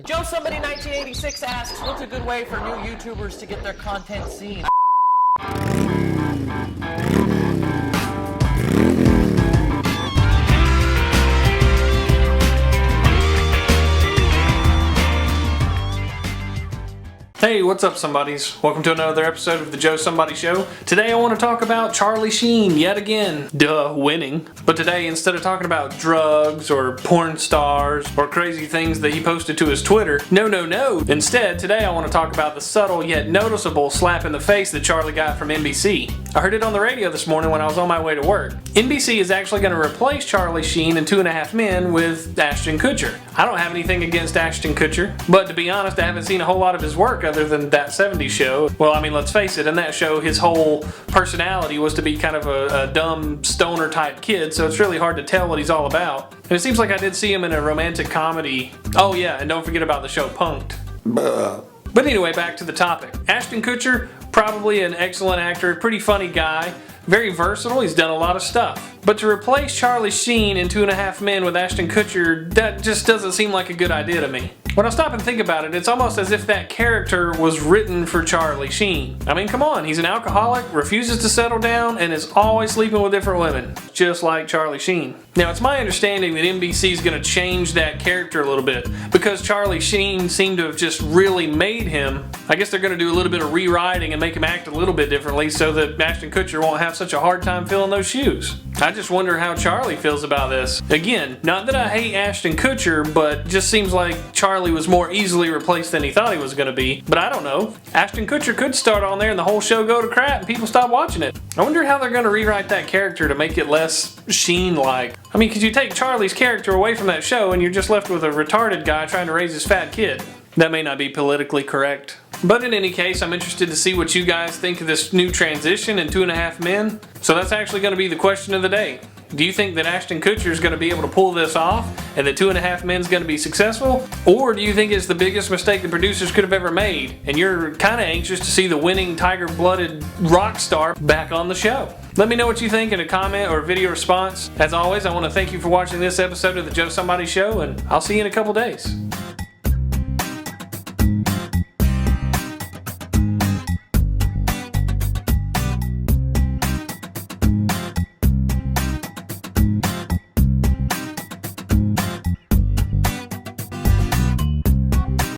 Joe Somebody 1986 asks, what's a good way for new YouTubers to get their content seen? Hey, what's up, somebodies? Welcome to another episode of the Joe Somebody Show. Today I want to talk about Charlie Sheen yet again. Duh, winning. But today, instead of talking about drugs or porn stars or crazy things that he posted to his Twitter, no. Instead, today I want to talk about the subtle yet noticeable slap in the face that Charlie got from NBC. I heard it on the radio this morning when I was on my way to work. NBC is actually going to replace Charlie Sheen in 2.5 Men with Ashton Kutcher. I don't have anything against Ashton Kutcher, but to be honest, I haven't seen a whole lot of his work other than that 70s show. Well, I mean, let's face it, in that show his whole personality was to be kind of a dumb stoner type kid, so it's really hard to tell what he's all about. And it seems like I did see him in a romantic comedy. Oh yeah, and don't forget about the show Punk'd. But anyway, back to the topic. Ashton Kutcher, probably an excellent actor, pretty funny guy, very versatile, he's done a lot of stuff. But to replace Charlie Sheen in 2.5 Men with Ashton Kutcher, that just doesn't seem like a good idea to me. When I stop and think about it, it's almost as if that character was written for Charlie Sheen. I mean, come on, he's an alcoholic, refuses to settle down, and is always sleeping with different women, just like Charlie Sheen. Now, it's my understanding that NBC is going to change that character a little bit, because Charlie Sheen seemed to have just really made him. I guess they're going to do a little bit of rewriting and make him act a little bit differently so that Ashton Kutcher won't have such a hard time filling those shoes. I just wonder how Charlie feels about this. Again, not that I hate Ashton Kutcher, but just seems like Charlie was more easily replaced than he thought he was going to be. But I don't know. Ashton Kutcher could start on there and the whole show go to crap and people stop watching it. I wonder how they're going to rewrite that character to make it less Sheen-like. I mean, because you take Charlie's character away from that show and you're just left with a retarded guy trying to raise his fat kid. That may not be politically correct. But in any case, I'm interested to see what you guys think of this new transition in 2.5 Men. So that's actually going to be the question of the day. Do you think that Ashton Kutcher is going to be able to pull this off and that 2.5 Men is going to be successful? Or do you think it's the biggest mistake the producers could have ever made and you're kind of anxious to see the winning tiger-blooded rock star back on the show? Let me know what you think in a comment or video response. As always, I want to thank you for watching this episode of the Joe Somebody Show, and I'll see you in a couple days.